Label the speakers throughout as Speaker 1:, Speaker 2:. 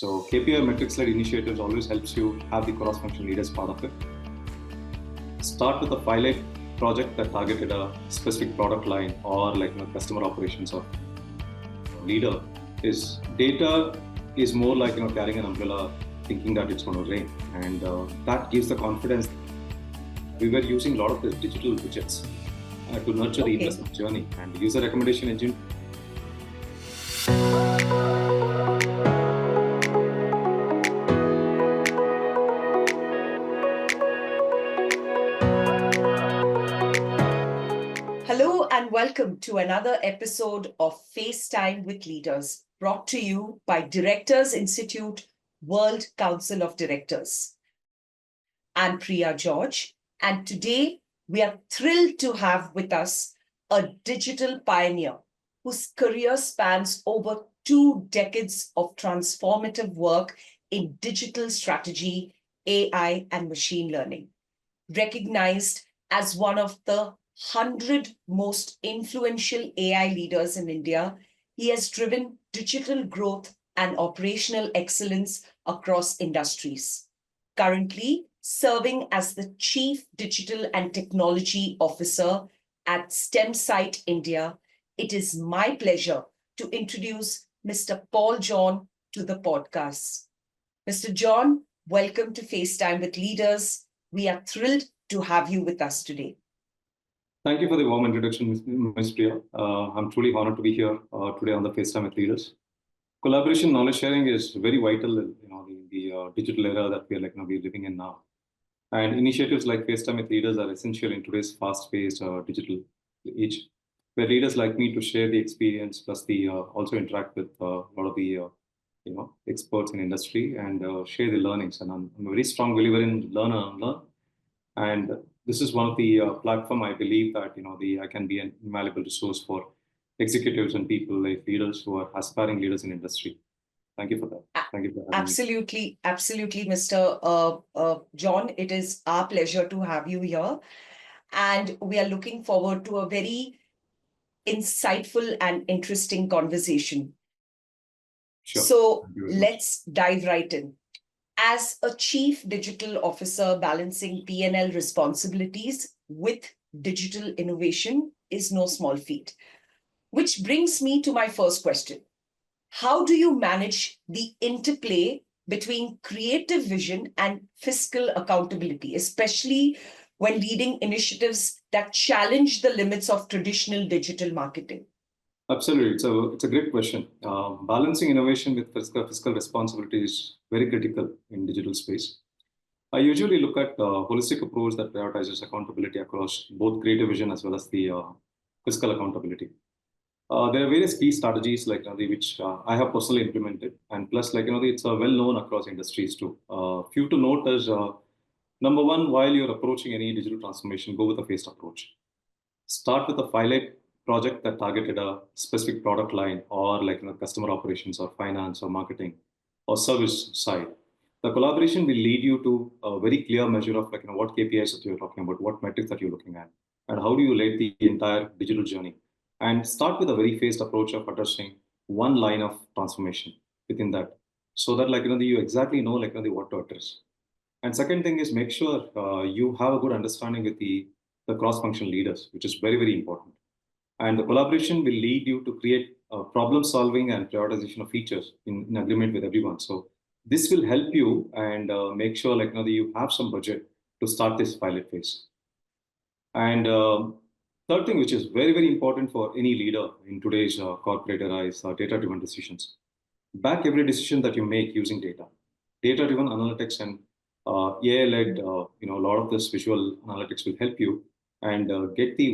Speaker 1: So KPI metrics-led initiatives always helps you have the cross-functional leaders part of it. Start with a pilot project that targeted a specific product line or customer operations or leader. Is data is more like carrying an umbrella, thinking that it's going to rain, and that gives the confidence. We were using a lot of the digital widgets to nurture the investment journey and user recommendation engine.
Speaker 2: Hello and welcome to another episode of FaceTime with Leaders, brought to you by Directors Institute World Council of Directors. I'm Priya George, and today we are thrilled to have with us a digital pioneer whose career spans over 2 decades of transformative work in digital strategy, AI, and machine learning. Recognized as one of the 100 most influential AI leaders in India, he has driven digital growth and operational excellence across industries. Currently serving as the Chief Digital and Technology Officer at StemCyte India, it is my pleasure to introduce Mr. Paul John to the podcast. Mr. John, welcome to FaceTime with Leaders. We are thrilled to have you with us today.
Speaker 1: Thank you for the warm introduction, Ms. Priya. I'm truly honored to be here today on the FaceTime with Leaders. Collaboration, knowledge sharing is very vital in the digital era that we're living in now. And initiatives like FaceTime with Leaders are essential in today's fast-paced digital age, where leaders like me to share the experience, plus the also interact with a lot of the experts in industry and share the learnings. And I'm a very strong believer in learn and unlearn. And this is one of the platform I believe that I can be an invaluable resource for executives and people like leaders who are aspiring leaders in industry. Thank you for that. Thank you for having me.
Speaker 2: Absolutely, Mr. John. It is our pleasure to have you here, and we are looking forward to a very insightful and interesting conversation.
Speaker 1: Sure.
Speaker 2: So let's dive right in. As a Chief Digital Officer, balancing P&L responsibilities with digital innovation is no small feat. Which brings me to my first question. How do you manage the interplay between creative vision and fiscal accountability, especially when leading initiatives that challenge the limits of traditional digital marketing?
Speaker 1: Absolutely. It's a great question. Balancing innovation with fiscal responsibility is very critical in digital space. I usually look at a holistic approach that prioritizes accountability across both creative vision as well as the fiscal accountability. There are various key strategies which I have personally implemented, and plus it's well known across industries too. Few to note is number one, while you're approaching any digital transformation, go with a phased approach. Start with a pilot project that targeted a specific product line or customer operations or finance or marketing or service side. The collaboration will lead you to a very clear measure of what KPIs that you're talking about, what metrics that you're looking at, and how do you lead the entire digital journey. And start with a very phased approach of addressing one line of transformation within that, so that you exactly know what to address. And second thing is make sure you have a good understanding with the cross-functional leaders, which is very, very important. And the collaboration will lead you to create problem solving and prioritization of features in agreement with everyone. So this will help you and make sure that you have some budget to start this pilot phase. And third thing, which is very, very important for any leader in today's corporate era, is data-driven decisions. Back every decision that you make using data. Data-driven analytics and AI-led, a lot of this visual analytics will help you and get the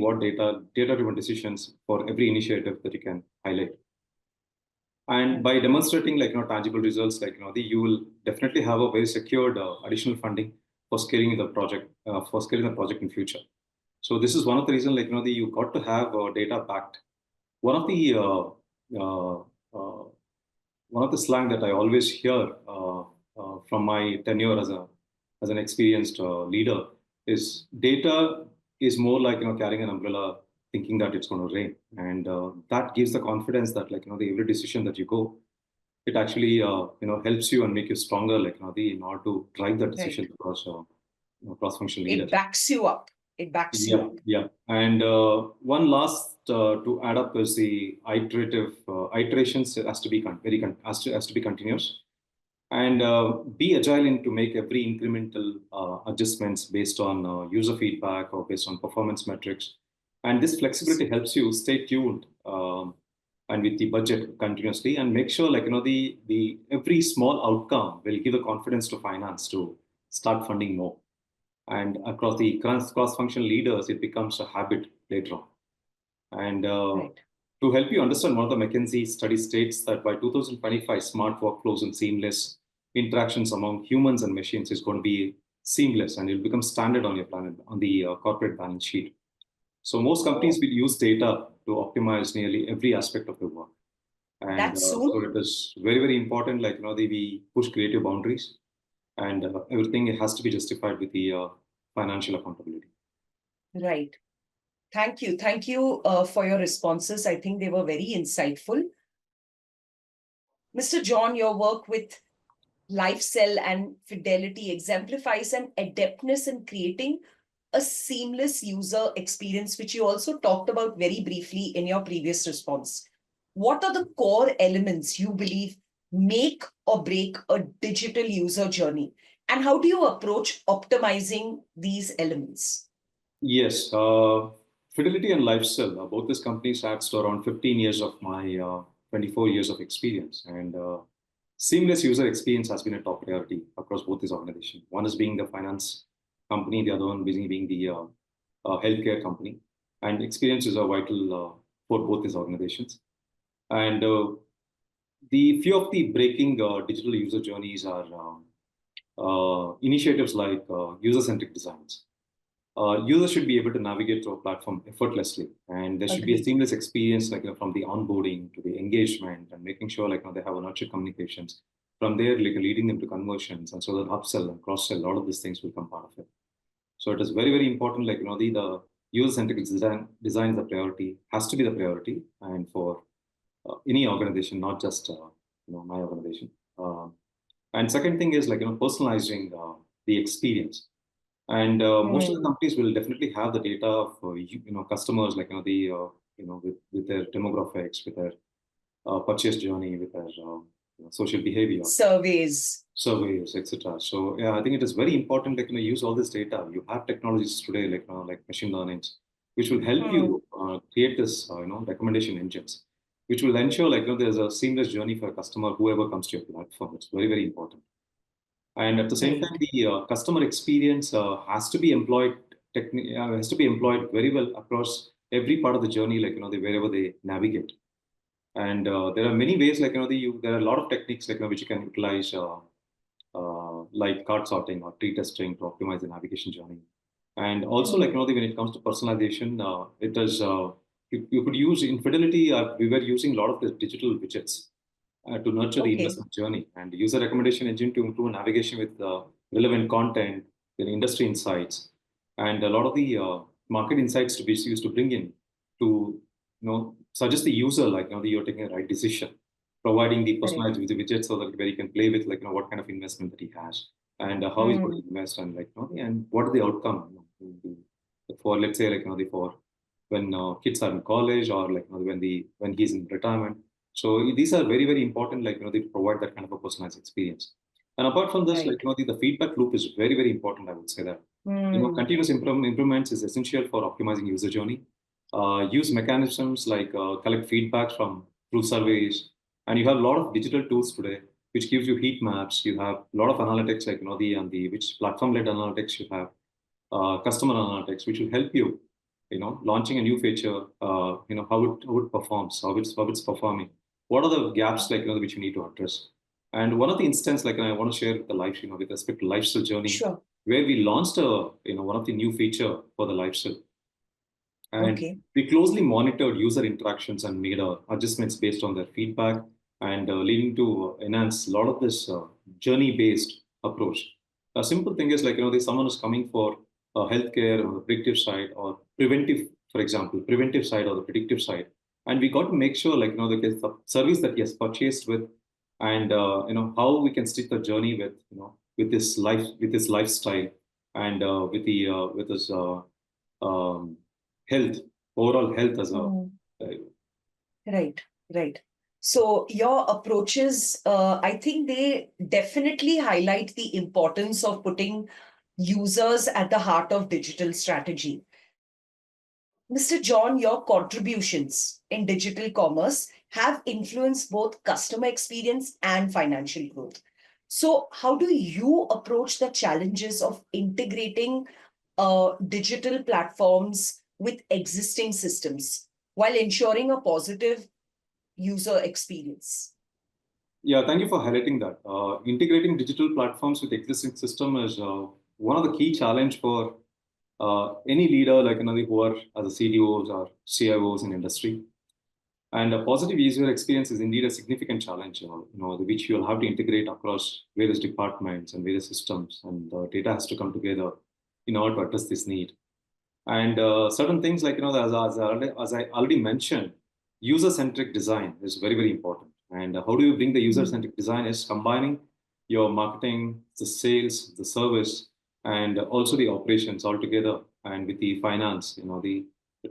Speaker 1: data-driven decisions for every initiative that you can highlight. And by demonstrating tangible results, you will definitely have a very secured additional funding for scaling the project in future. So this is one of the reasons you got to have data backed. One of the slang that I always hear from my tenure as an experienced leader is data is more like carrying an umbrella, thinking that it's going to rain, and that gives the confidence that every decision that you go, it actually helps you and make you stronger, like in order to drive the decision
Speaker 2: Right.
Speaker 1: across cross-functional
Speaker 2: It
Speaker 1: leaders.
Speaker 2: backs you up. It backs you up.
Speaker 1: Yeah. And one last to add up is the iterations has to be has to be continuous, and be agile in to make every incremental adjustments based on user feedback or based on performance metrics. And this flexibility helps you stay tuned and with the budget continuously, and make sure the every small outcome will give a confidence to finance to start funding more. And across the cross-functional leaders, it becomes a habit later on. And
Speaker 2: Right.
Speaker 1: to help you understand, one of the McKinsey study states that by 2025, smart workflows and seamless interactions among humans and machines is going to be seamless, and it will become standard on your planet, on the corporate balance sheet. So most companies
Speaker 2: Oh,
Speaker 1: will use data to optimize nearly every aspect of the work. And
Speaker 2: that
Speaker 1: so
Speaker 2: soon?
Speaker 1: it is very, very important, we push creative boundaries, and everything has to be justified with the financial accountability.
Speaker 2: Right. Thank you. Thank you for your responses. I think they were very insightful. Mr. John, your work with Lifecell and Fidelity exemplifies an adeptness in creating a seamless user experience, which you also talked about very briefly in your previous response. What are the core elements you believe make or break a digital user journey? And how do you approach optimizing these elements?
Speaker 1: Yes, Fidelity and Lifecell, both these companies adds to around 15 years of my 24 years of experience. And seamless user experience has been a top priority across both these organizations. One is being the finance company, the other one being the healthcare company. And experiences are vital for both these organizations. And the few of the breaking digital user journeys are initiatives like user-centric designs. Users should be able to navigate through a platform effortlessly, and there should be a
Speaker 2: Agreed.
Speaker 1: seamless experience, from the onboarding to the engagement, and making sure they have a nurtured communications. From there, leading them to conversions, and so that upsell and cross sell, a lot of these things will come part of it. So it is very, very important, the user-centric design is the priority, has to be the priority, and for any organization, not just my organization. And second thing is personalizing the experience. And most of the
Speaker 2: Hmm.
Speaker 1: companies will definitely have the data of customers, with their demographics, with their purchase journey, with their social behavior,
Speaker 2: Surveys.
Speaker 1: surveys, etc. So yeah, I think it is very important use all this data. You have technologies today like machine learnings, which will help
Speaker 2: Hmm.
Speaker 1: you create this recommendation engines, which will ensure there's a seamless journey for a customer whoever comes to your platform. It's very, very important. And at the same time,
Speaker 2: Right.
Speaker 1: the customer experience has to be employed has to be employed very well across every part of the journey, wherever they navigate. And there are many ways, there are a lot of techniques, which you can utilize, like card sorting or tree testing to optimize the navigation journey. And also,
Speaker 2: Hmm.
Speaker 1: when it comes to personalization, it is you could use in Fidelity. We were using a lot of the digital widgets to nurture the
Speaker 2: Okay.
Speaker 1: investment journey, and user recommendation engine to improve navigation with relevant content, then industry insights, and a lot of the market insights to be used to bring in to suggest the user that you're taking the right decision, providing the
Speaker 2: Correct.
Speaker 1: personalized with the widget so that where he can play with what kind of investment that he has, and how he's going
Speaker 2: Hmm.
Speaker 1: to invest, and and what is the outcome for, let's say, for when kids are in college, or when he's in retirement. So these are very, very important, they provide that kind of a personalized experience. And apart from this,
Speaker 2: Right.
Speaker 1: the feedback loop is very, very important. I would say that
Speaker 2: Hmm.
Speaker 1: continuous improvements is essential for optimizing user journey. Use mechanisms like collect feedback from through surveys, and you have a lot of digital tools today which gives you heat maps. You have a lot of analytics, the which platform-led analytics. You have customer analytics, which will help you, launching a new feature, how it performs, how it's performing. What are the gaps, which you need to address? And one of the instances, I want to share with the life, with respect to lifestyle journey,
Speaker 2: Sure.
Speaker 1: where we launched one of the new feature for the lifestyle, and
Speaker 2: Okay.
Speaker 1: we closely monitored user interactions and made adjustments based on their feedback, and leading to enhance a lot of this journey-based approach. A simple thing is there's someone who's coming for healthcare on the predictive side, or preventive, for example, preventive side or the predictive side, and we got to make sure the service that he has purchased with and how we can stick the journey with with this lifestyle, and with this health, overall health as a
Speaker 2: Right, right. So your approaches, I think they definitely highlight the importance of putting users at the heart of digital strategy. Mr. John, your contributions in digital commerce have influenced both customer experience and financial growth. So, how do you approach the challenges of integrating digital platforms with existing systems while ensuring a positive user experience?
Speaker 1: Yeah, thank you for highlighting that. Integrating digital platforms with existing system is one of the key challenge for any leader, like who are as a CDOs or CIOs in industry. And a positive user experience is indeed a significant challenge, which you'll have to integrate across various departments and various systems, and data has to come together in order to address this need. And certain things like, as I already mentioned, user-centric design is very, very important. And how do you bring the user-centric design is combining your marketing, the sales, the service, and also the operations all together, and with the finance,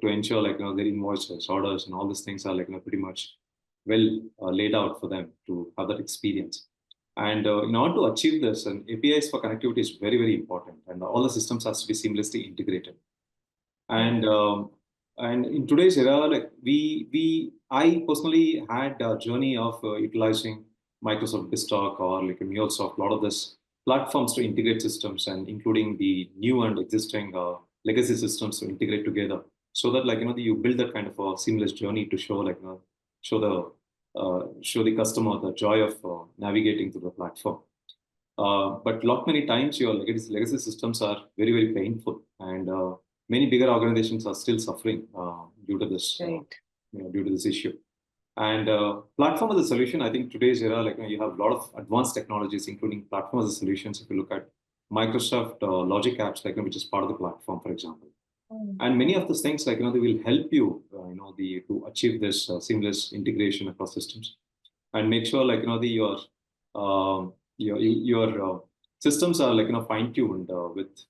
Speaker 1: to ensure their invoices, orders, and all these things are pretty much well laid out for them to have that experience. And in order to achieve this, and APIs for connectivity is very, very important, and all the systems has to be seamlessly integrated. And in today's era, I personally had a journey of utilizing Microsoft Bistock or like a MuleSoft, a lot of this platforms to integrate systems, and including the new and existing legacy systems to integrate together, so that you build that kind of a seamless journey to show show the customer the joy of navigating through the platform. But lot many times your legacy systems are very, very painful, and many bigger organizations are still suffering due to this due to this issue. And platform as a solution, I think today's era, you have a lot of advanced technologies, including platform as a solutions. If you look at Microsoft Logic apps, which is part of the platform, for example, and many of those things, they will help you, to achieve this seamless integration across systems, and make sure, your systems are fine tuned with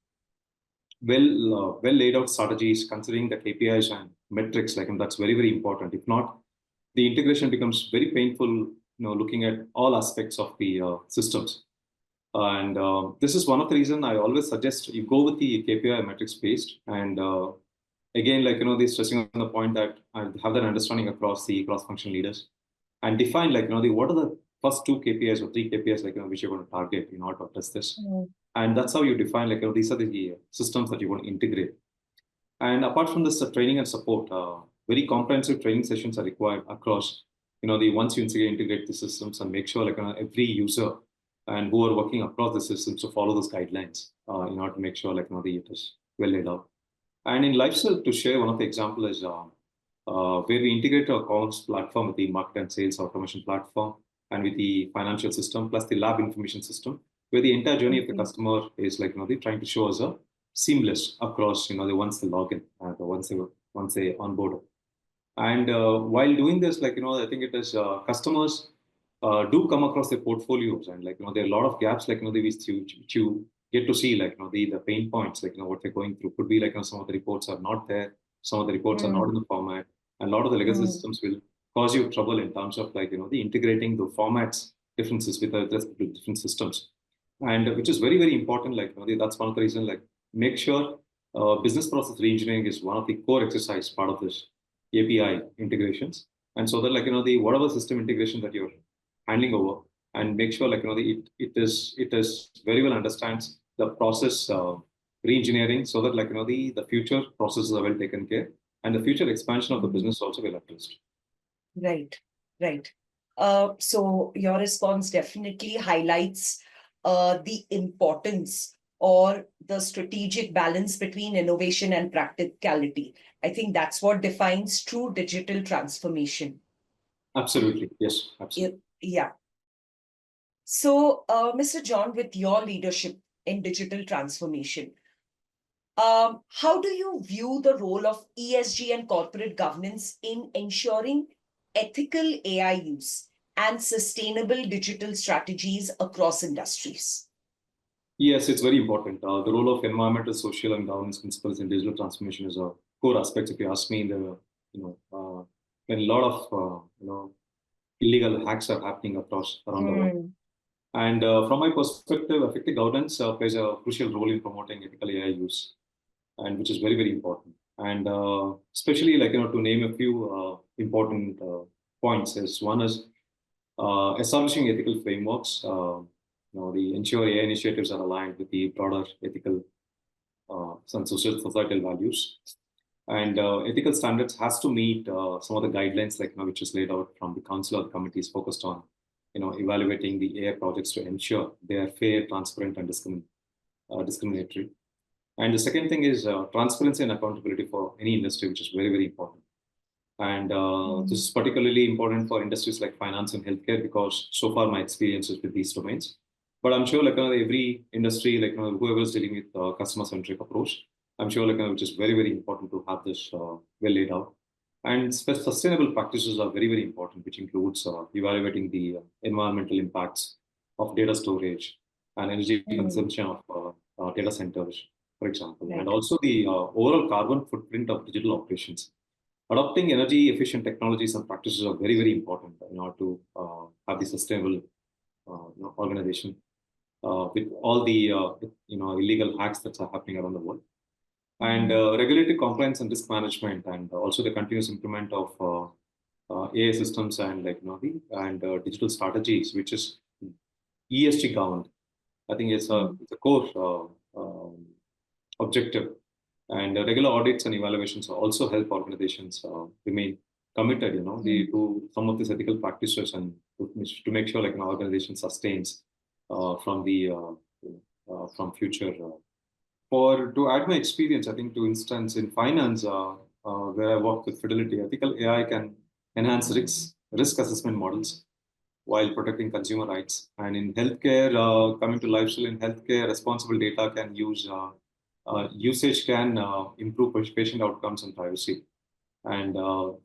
Speaker 1: well laid out strategies, considering the KPIs and metrics. That's very, very important. If not, the integration becomes very painful. Looking at all aspects of the systems, and this is one of the reasons I always suggest you go with the KPI metrics based. And again, this stressing on the point that I have that understanding across the cross-functional leaders, and define what are the first two KPIs or three KPIs which you're going to target in order to address this. And that's how you define these are the systems that you want to integrate. And apart from this, training and support, very comprehensive training sessions are required across once you integrate the systems, and make sure every user and who are working across the systems to follow those guidelines in order to make sure it is well laid out. And in Lifecell, to share one of the example is where we integrate our commerce platform with the market and sales automation platform, and with the financial system plus the lab information system, where the entire journey of the customer is they're trying to show us a seamless across the once they log in, once they onboard. And while doing this, I think it is customers do come across their portfolios, and there are a lot of gaps which you get to see the pain points, what they're going through. Could be some of the reports are not there, some of the reports are not in the format, and a lot of the legacy systems will cause you trouble in terms of the integrating the formats differences with respect to different systems. And which is very, very important. That's one of the reasons. Make sure business process reengineering is one of the core exercise part of this API integrations, and so that whatever system integration that you're handling over, and make sure it is very well understands the process reengineering, so that the future processes are well taken care, and the future expansion of the business also well addressed.
Speaker 2: Right, right. So your response definitely highlights the importance or the strategic balance between innovation and practicality. I think that's what defines true digital transformation.
Speaker 1: Absolutely. Yes, absolutely.
Speaker 2: Yeah. So, Mr. John, with your leadership in digital transformation, how do you view the role of ESG and corporate governance in ensuring ethical AI use and sustainable digital strategies across industries?
Speaker 1: Yes, it's very important. The role of environmental, social, and governance principles in digital transformation is a core aspect. If you ask me, when a lot of illegal hacks are happening around the world. And from my perspective, effective governance plays a crucial role in promoting ethical AI use, and which is very, very important. And especially, to name a few important points, is one is establishing ethical frameworks. The ensure AI initiatives are aligned with the broader ethical and societal values. And ethical standards has to meet some of the guidelines, which is laid out from the council or committees focused on, evaluating the AI projects to ensure they are fair, transparent, and discriminatory. And the second thing is transparency and accountability for any industry, which is very, very important. And this is particularly important for industries like finance and healthcare, because so far my experience is with these domains. But I'm sure every industry, whoever is dealing with customer-centric approach, I'm sure which is very, very important to have this well laid out. And sustainable practices are very, very important, which includes evaluating the environmental impacts of data storage and energy consumption of data centers, for example, and also the overall carbon footprint of digital operations. Adopting energy efficient technologies and practices are very, very important in order to have the sustainable organization with all the illegal hacks that are happening around the world. And regulatory compliance and risk management, and also the continuous improvement of AI systems and digital strategies, which is ESG governed. I think it's a core objective. And regular audits and evaluations also help organizations remain committed, to some of these ethical practices, and to make sure an organization sustains from future. To add my experience, I think, to instance, in finance, where I work with Fidelity, ethical AI can enhance risk assessment models while protecting consumer rights. And in healthcare, coming to Lifecell, in healthcare, responsible data can usage can improve patient outcomes and privacy. And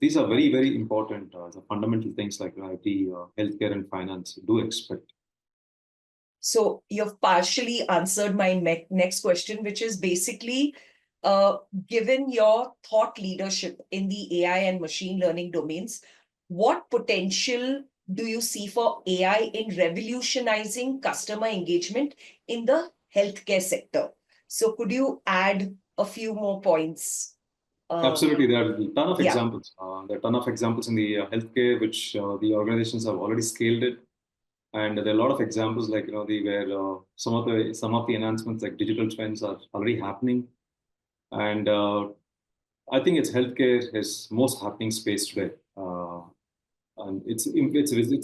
Speaker 1: these are very, very important fundamental things like IT, healthcare, and finance do expect.
Speaker 2: So you've partially answered my next question, which is basically, given your thought leadership in the AI and machine learning domains, what potential do you see for AI in revolutionizing customer engagement in the healthcare sector? So could you add a few more points?
Speaker 1: Absolutely. There are a ton of examples. There are a ton of examples in the healthcare, which the organizations have already scaled it. And there are a lot of examples where some of the enhancements like digital twins are already happening. And I think it's healthcare is most happening space today. And it's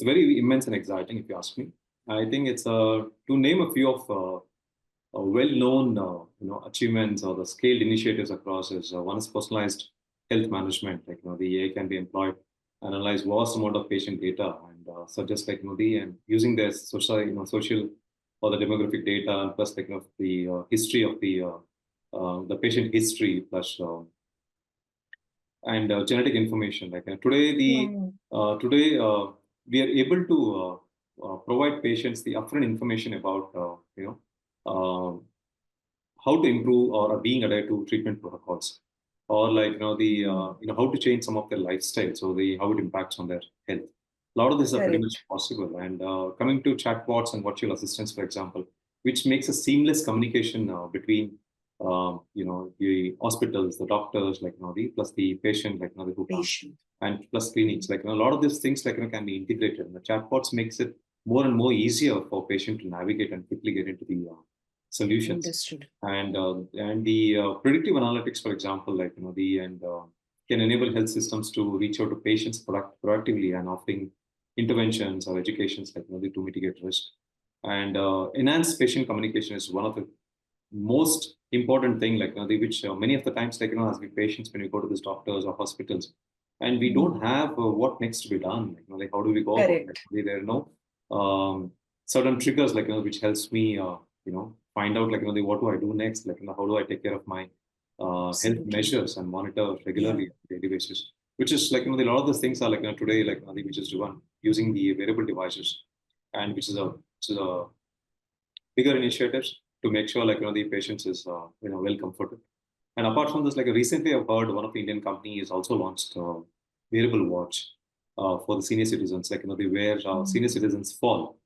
Speaker 1: very immense and exciting, if you ask me. I think it's to name a few of well-known achievements or the scaled initiatives across is one is personalized health management. The AI can be employed, analyze vast amount of patient data, and suggest and using their social or the demographic data, and plus the history of the patient history, plus and genetic information. Today we are able to provide patients the upfront information about how to improve or being adhered to treatment protocols, or how to change some of their lifestyle, so how it impacts on their health. A lot of this are pretty much possible. And coming to chatbots and virtual assistants, for example, which makes a seamless communication between the hospitals, the doctors, plus the patient, and plus clinics. A lot of these things can be integrated. And the chatbots makes it more and more easier for patient to navigate and quickly get into the solutions.
Speaker 2: Understood.
Speaker 1: And the predictive analytics, for example, can enable health systems to reach out to patients proactively and offering interventions or educations to mitigate risk. And enhanced patient communication is one of the most important thing, which many of the times, as we patients, when we go to these doctors or hospitals, and we don't have what next to be done, how do we go about it? There are no certain triggers, which helps me, find out, what do I do next? How do I take care of my health measures and monitor regularly on a daily basis? Which is a lot of those things are today, which is driven using the wearable devices, and which is a bigger initiatives to make sure the patients is well comforted. And apart from this, recently I've heard one of the Indian companies also launched a wearable watch for the senior citizens, they wear senior citizens fall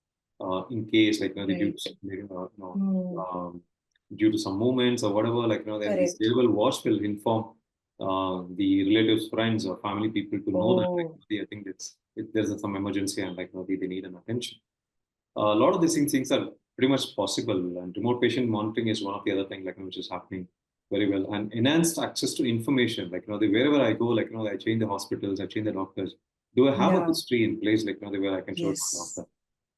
Speaker 1: in case they due to, due to some movements or whatever, then this
Speaker 2: Correct.
Speaker 1: wearable watch will inform the relatives, friends, or family people to know that I think there's some emergency and they need an attention. A lot of these things are pretty much possible, and remote patient monitoring is one of the other things which is happening very well. And enhanced access to information, wherever I go, I change the hospitals, I change the doctors. Do I have a history in place, where I can show it to a doctor?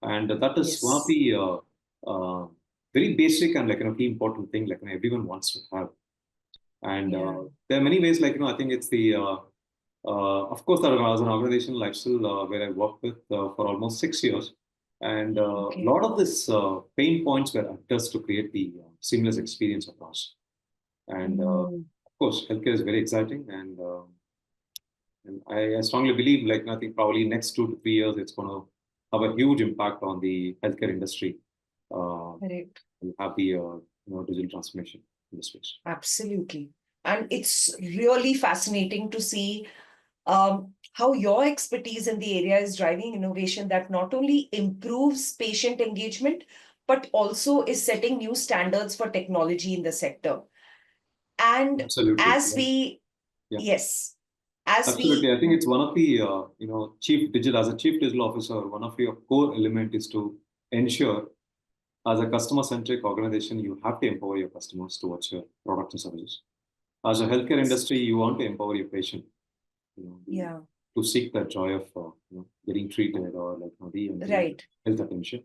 Speaker 1: And that is one of the very basic and key important thing everyone wants to have. And there are many ways, I think it's the of course, as an organization, Lifecell, where I worked with for almost 6 years. And a lot of this pain points were addressed to create the seamless experience across. And of course, healthcare is very exciting. And I strongly believe, I think probably next 2 to 3 years, it's going to have a huge impact on the healthcare industry.
Speaker 2: Correct.
Speaker 1: And have the digital transformation in this space.
Speaker 2: Absolutely. And it's really fascinating to see how your expertise in the area is driving innovation that not only improves patient engagement, but also is setting new standards for technology in the sector. And
Speaker 1: absolutely.
Speaker 2: as we, yes, as
Speaker 1: absolutely.
Speaker 2: we,
Speaker 1: I think it's one of the, as a chief digital officer, one of your core element is to ensure, as a customer-centric organization, you have to empower your customers towards your products and services. As a healthcare industry, you want to empower your patient, to seek that joy of getting treated or the health attention.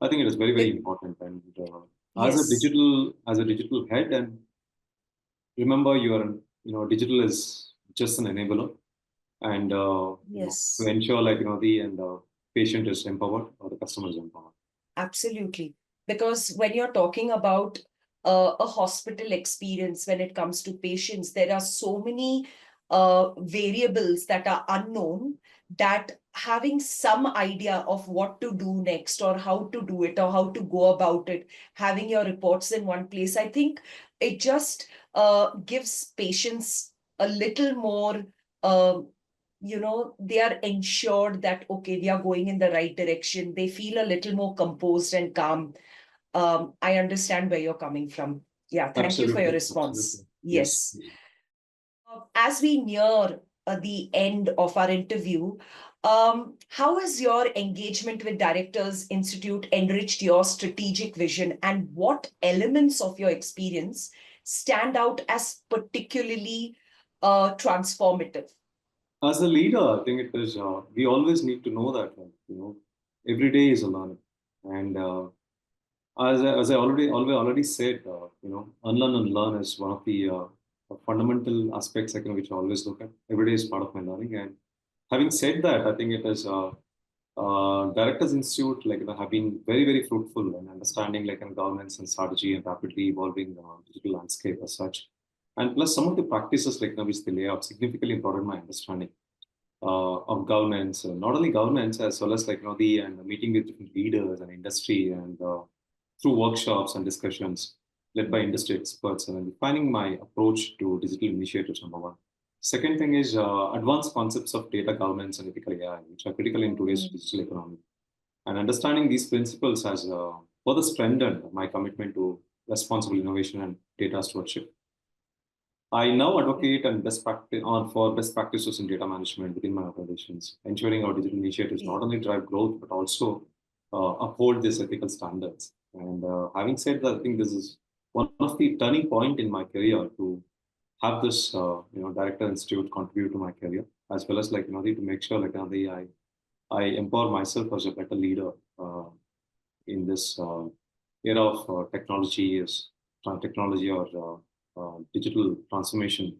Speaker 1: I think it is very, very important. And as a digital head, and remember, digital is just an enabler, and to ensure the patient is empowered or the customer is empowered.
Speaker 2: Absolutely. Because when you're talking about a hospital experience, when it comes to patients, there are so many variables that are unknown, that having some idea of what to do next or how to do it or how to go about it, having your reports in one place, I think it just gives patients a little more they are ensured that, okay, we are going in the right direction. They feel a little more composed and calm. I understand where you're coming from. Yeah, thank you for your response. Yes. As we near the end of our interview, how has your engagement with Directors Institute enriched your strategic vision, and what elements of your experience stand out as particularly transformative?
Speaker 1: As a leader, I think it is, we always need to know that, every day is a learning. And as I already said, unlearn and learn is one of the fundamental aspects which I always look at. Every day is part of my learning. And having said that, I think it is Directors Institute have been very, very fruitful in understanding governance and strategy and rapidly evolving digital landscape as such. And plus some of the practices which they lay out significantly broadened my understanding of governance, not only governance as well as the meeting with different leaders and industry, and through workshops and discussions led by industry experts, and defining my approach to digital initiatives, number one. Second thing is advanced concepts of data governance and ethical AI, which are critical in today's digital economy. And understanding these principles has further strengthened my commitment to responsible innovation and data stewardship. I now advocate for best practices in data management within my organizations, ensuring our digital initiatives not only drive growth but also uphold these ethical standards. And having said that, I think this is one of the turning point in my career to have this Director Institute contribute to my career, as well as to make sure I empower myself as a better leader in this era of technology or digital transformation,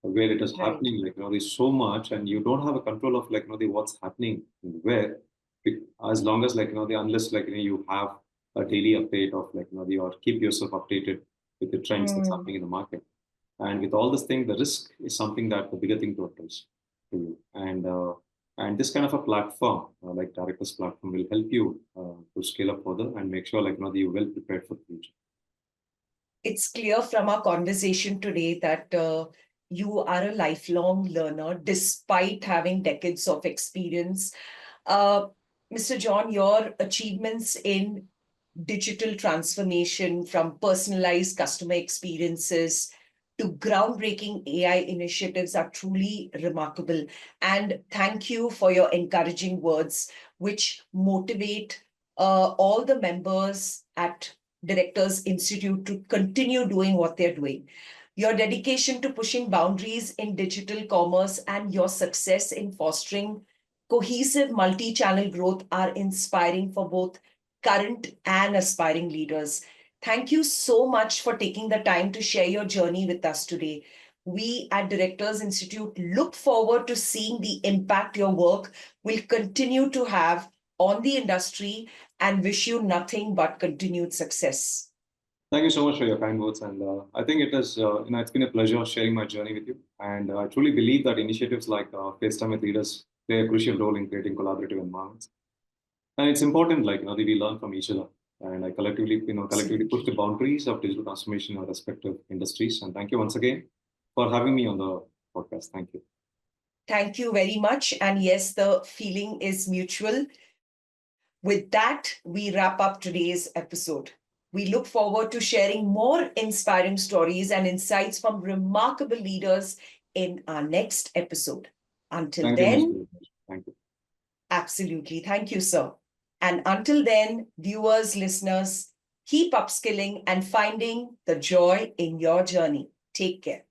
Speaker 1: where it is happening. There's so much, and you don't have a control of what's happening where, as long as unless you have a daily update of or keep yourself updated with the trends that's happening in the market. And with all this thing, the risk is something that the bigger thing to address to you. And And this kind of a platform, like Directors platform, will help you to scale up further and make sure that you're well prepared for the future.
Speaker 2: It's clear from our conversation today that you are a lifelong learner despite having decades of experience. Mr. John, your achievements in digital transformation from personalized customer experiences to groundbreaking AI initiatives are truly remarkable. And thank you for your encouraging words, which motivate all the members at Directors Institute to continue doing what they're doing. Your dedication to pushing boundaries in digital commerce and your success in fostering cohesive multi-channel growth are inspiring for both current and aspiring leaders. Thank you so much for taking the time to share your journey with us today. We at Directors Institute look forward to seeing the impact your work will continue to have on the industry and wish you nothing but continued success.
Speaker 1: Thank you so much for your kind words. And I think it's been a pleasure sharing my journey with you. And I truly believe that initiatives like FaceTime with Leaders play a crucial role in creating collaborative environments. And it's important, that we learn from each other and collectively push the boundaries of digital transformation in our respective industries. And thank you once again for having me on the podcast. Thank you.
Speaker 2: Thank you very much. And yes, the feeling is mutual. With that, we wrap up today's episode. We look forward to sharing more inspiring stories and insights from remarkable leaders in our next episode. Until then,
Speaker 1: thank you.
Speaker 2: Absolutely. Thank you, sir. And until then, viewers, listeners, keep upskilling and finding the joy in your journey. Take care.